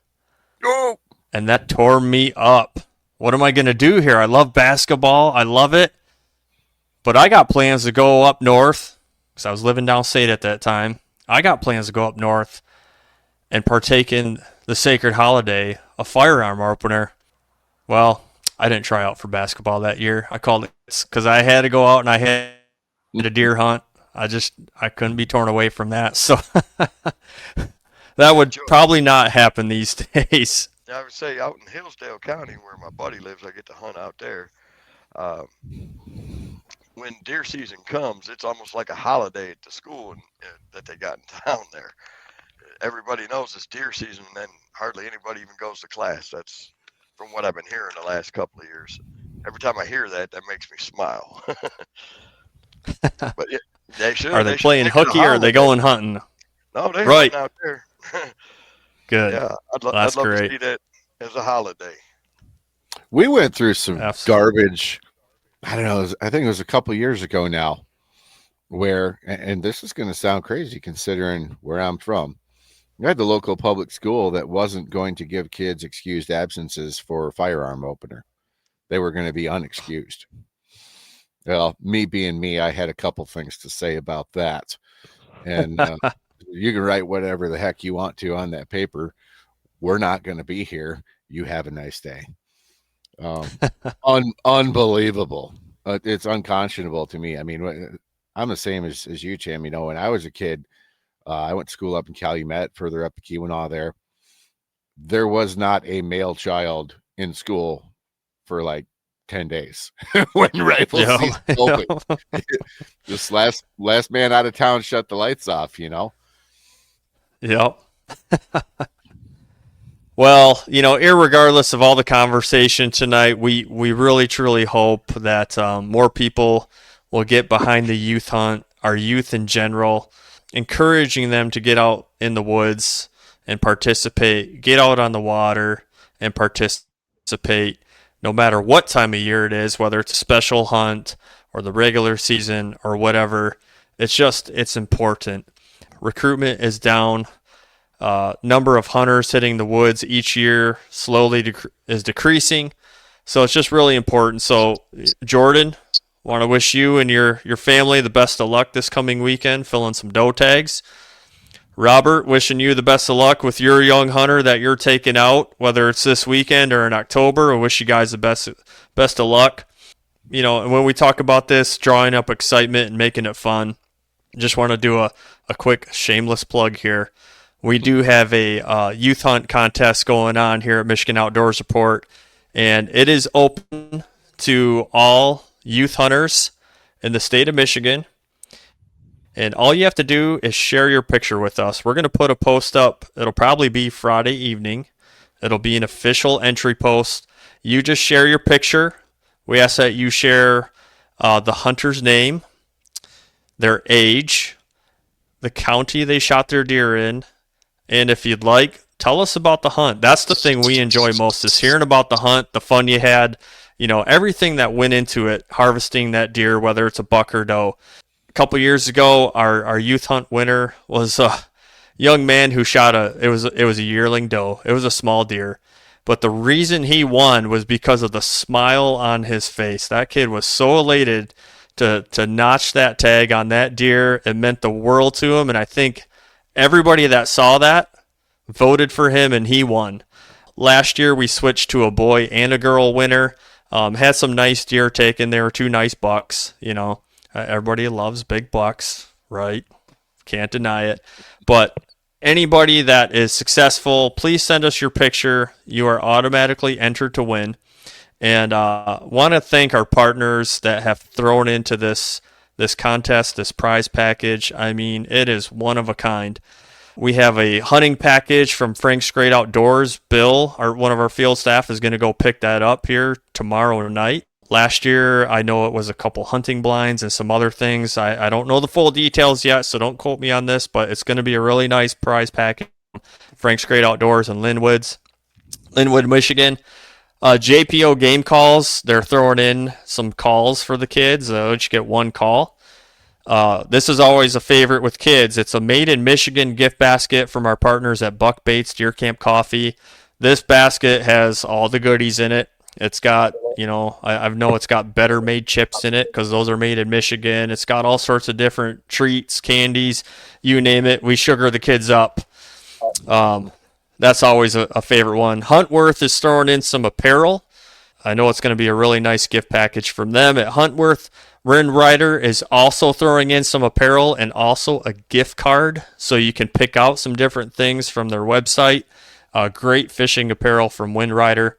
Oh! And that tore me up. What am I going to do here? I love basketball. I love it. But I got plans to go up north because I was living downstate at that time. I got plans to go up north and partake in the sacred holiday, a firearm opener. Well, I didn't try out for basketball that year. I called it because I had to go out and I had a deer hunt. I couldn't be torn away from that. So that would probably not happen these days. I would say out in Hillsdale County, where my buddy lives, I get to hunt out there. When deer season comes, it's almost like a holiday at the school that they got in town there. Everybody knows it's deer season, and then hardly anybody even goes to class. That's from what I've been hearing the last couple of years. Every time I hear that, that makes me smile. But yeah, they should. Are they playing hooky or are they going hunting? No, they're right hunting out there. Good. Yeah, I'd love great. to see that as a holiday. We went through some Absolutely. garbage. I don't know. I think it was a couple years ago now, where, and this is going to sound crazy considering where I'm from. We had the local public school that wasn't going to give kids excused absences for firearm opener. They were going to be unexcused. Well, me being me, I had a couple things to say about that. And you can write whatever the heck you want to on that paper. We're not going to be here. You have a nice day. Unbelievable. It's unconscionable to me. I mean, I'm the same as you, Tim. You know, when I was a kid, I went to school up in Calumet, further up the Keweenaw there. There was not a male child in school for like 10 days when rifle Yep. season opened. This last man out of town shut the lights off, you know? Yep. Well, you know, irregardless of all the conversation tonight, we really truly hope that more people will get behind the youth hunt, our youth in general, encouraging them to get out in the woods and participate, get out on the water and participate no matter what time of year it is, whether it's a special hunt or the regular season or whatever. It's important. Recruitment is down. Number of hunters hitting the woods each year slowly is decreasing. So it's just really important. So, Jordan, want to wish you and your family the best of luck this coming weekend, filling some doe tags. Robert, wishing you the best of luck with your young hunter that you're taking out, whether it's this weekend or in October. I wish you guys the best of luck. You know, and when we talk about this, drawing up excitement and making it fun, just want to do a quick shameless plug here. We do have a youth hunt contest going on here at Michigan Outdoors Report, and it is open to all youth hunters in the state of Michigan. And all you have to do is share your picture with us. We're going to put a post up. It'll probably be Friday evening. It'll be an official entry post. You just share your picture. We ask that you share the hunter's name, their age, the county they shot their deer in, and if you'd like, tell us about the hunt. That's the thing we enjoy most, is hearing about the hunt, the fun you had, you know, everything that went into it, harvesting that deer, whether it's a buck or doe. A couple years ago, our youth hunt winner was a young man who shot it was a yearling doe. It was a small deer. But the reason he won was because of the smile on his face. That kid was so elated to notch that tag on that deer. It meant the world to him, and I think everybody that saw that voted for him, and he won. Last year, we switched to a boy and a girl winner. Had some nice deer taken. There were 2 nice bucks. You know, everybody loves big bucks, right? Can't deny it. But anybody that is successful, please send us your picture. You are automatically entered to win. And want to thank our partners that have thrown into this contest, this prize package. I mean, it is one of a kind. We have a hunting package from Frank's Great Outdoors. Bill, one of our field staff, is going to go pick that up here tomorrow night. Last year, I know it was a couple hunting blinds and some other things. I don't know the full details yet, so don't quote me on this, but it's going to be a really nice prize package. Frank's Great Outdoors in Linwood, Michigan. JPO game calls, they're throwing in some calls for the kids. Each get 1 call. This is always a favorite with kids. It's a Made in Michigan gift basket from our partners at Buck Baits Deer Camp Coffee. This basket has all the goodies in it. It's got, you know, I know it's got Better Made chips in it because those are made in Michigan. It's got all sorts of different treats, candies, you name it. We sugar the kids up. That's always a favorite one. Huntworth is throwing in some apparel. I know it's going to be a really nice gift package from them at Huntworth. Wind Rider is also throwing in some apparel and also a gift card, so you can pick out some different things from their website. Great fishing apparel from Wind Rider.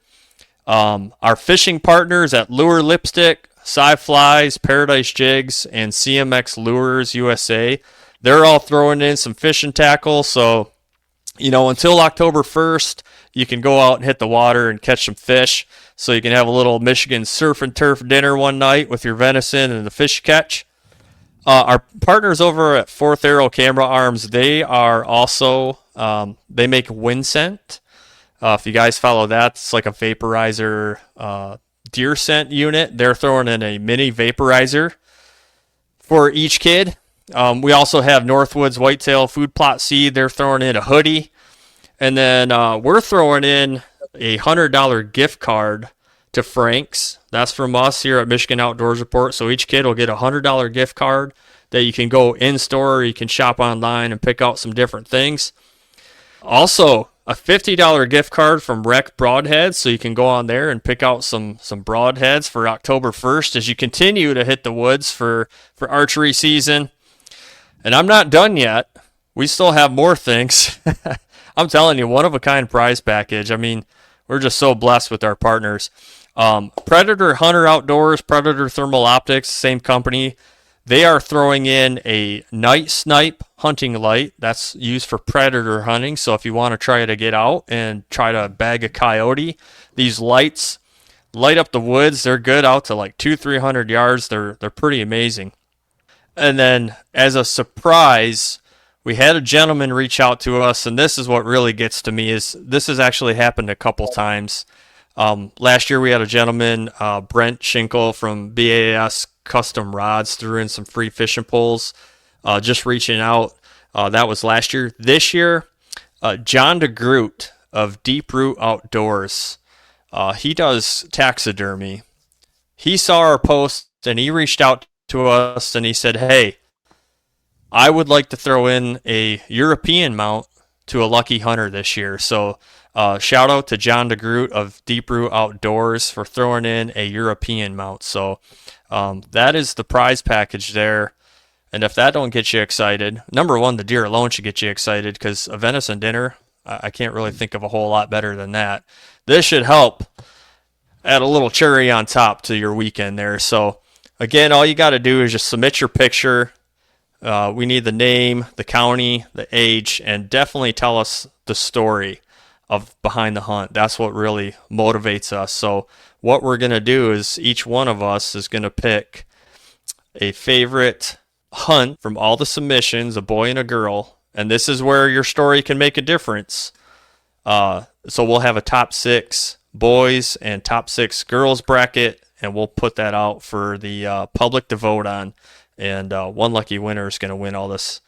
Our fishing partners at Lure Lipstick, Sci Flies, Paradise Jigs, and CMX Lures USA, they're all throwing in some fishing tackle, so you know, until October 1st, you can go out and hit the water and catch some fish. So you can have a little Michigan surf and turf dinner one night with your venison and the fish you catch. Our partners over at Fourth Arrow Camera Arms, they are also, they make wind scent. If you guys follow that, it's like a vaporizer deer scent unit. They're throwing in a mini vaporizer for each kid. We also have Northwoods Whitetail Food Plot Seed. They're throwing in a hoodie. And then we're throwing in a $100 gift card to Frank's. That's from us here at Michigan Outdoors Report. So each kid will get a $100 gift card that you can go in store or you can shop online and pick out some different things. Also, a $50 gift card from Rec Broadheads, so you can go on there and pick out some broadheads for October 1st as you continue to hit the woods for archery season. And I'm not done yet. We still have more things. I'm telling you, one-of-a-kind prize package. I mean, we're just so blessed with our partners. Predator Hunter Outdoors, Predator Thermal Optics, same company. They are throwing in a night snipe hunting light that's used for predator hunting. So if you want to try to get out and try to bag a coyote, these lights light up the woods. They're good out to like 200-300 yards. They're pretty amazing. And then as a surprise, we had a gentleman reach out to us, and this is what really gets to me. Is this has actually happened a couple times. Last year we had a gentleman, Brent Schinkel from BAS Custom Rods, threw in some free fishing poles, just reaching out. That was last year. This year, John DeGroot of Deep Root Outdoors, he does taxidermy. He saw our post and he reached out to us and he said, hey, I would like to throw in a European mount to a lucky hunter this year. So shout out to John DeGroot of Deep Root Outdoors for throwing in a European mount. So that is the prize package there. And if that don't get you excited, number one, the deer alone should get you excited because a venison dinner, I can't really think of a whole lot better than that. This should help add a little cherry on top to your weekend there. So again, all you got to do is just submit your picture. We need the name, the county, the age, and definitely tell us the story of behind the hunt. That's what really motivates us. So what we're going to do is each one of us is going to pick a favorite hunt from all the submissions, a boy and a girl, and this is where your story can make a difference. So we'll have a top 6 boys and top 6 girls bracket, and we'll put that out for the public to vote on. And one lucky winner is going to win all this.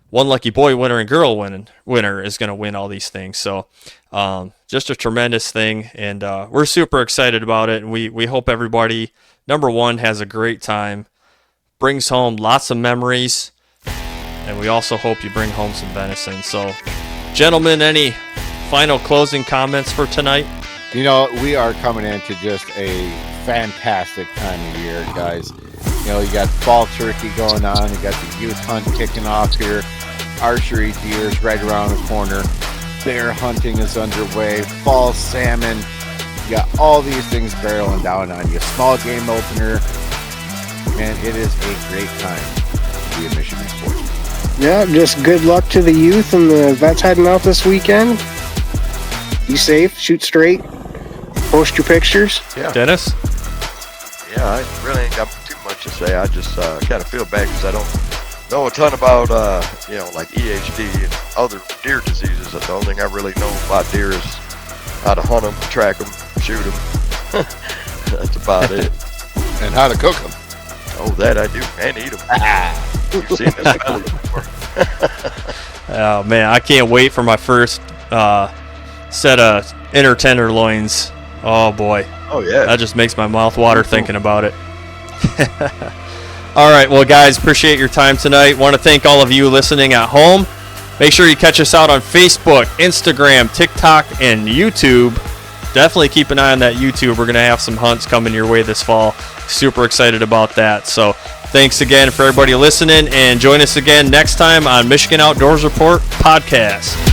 One lucky boy winner and girl winner is going to win all these things. So just a tremendous thing, and we're super excited about it. And we hope everybody, number one, has a great time, brings home lots of memories, and we also hope you bring home some venison. So, gentlemen, any final closing comments for tonight? You know, we are coming into just a fantastic time of year, guys. You know, you got fall turkey going on. You got the youth hunt kicking off here. Archery deer's right around the corner. Bear hunting is underway. Fall salmon. You got all these things barreling down on you. Small game opener. Man, it is a great time to be a Michigan sportsman. Yeah, just good luck to the youth and the vets heading out this weekend. Be safe, shoot straight, post your pictures. Yeah. Dennis? Yeah, I really ain't got too much to say. I just kind of feel bad because I don't know a ton about, like EHD and other deer diseases. That's the only thing I really know about deer is how to hunt them, track them, shoot them. That's about it. And how to cook them. Oh, that I do, and eat them. You've seen this belly before. Oh, man, I can't wait for my first set of inner tenderloins. Oh, boy. Oh, yeah. That just makes my mouth water thinking about it. All right, well, guys, appreciate your time tonight. Want to thank all of you listening at home. Make sure you catch us out on Facebook, Instagram, TikTok, and YouTube. Definitely keep an eye on that YouTube. We're going to have some hunts coming your way this fall. Super excited about that. So thanks again for everybody listening, and join us again next time on Michigan Outdoors Report podcast.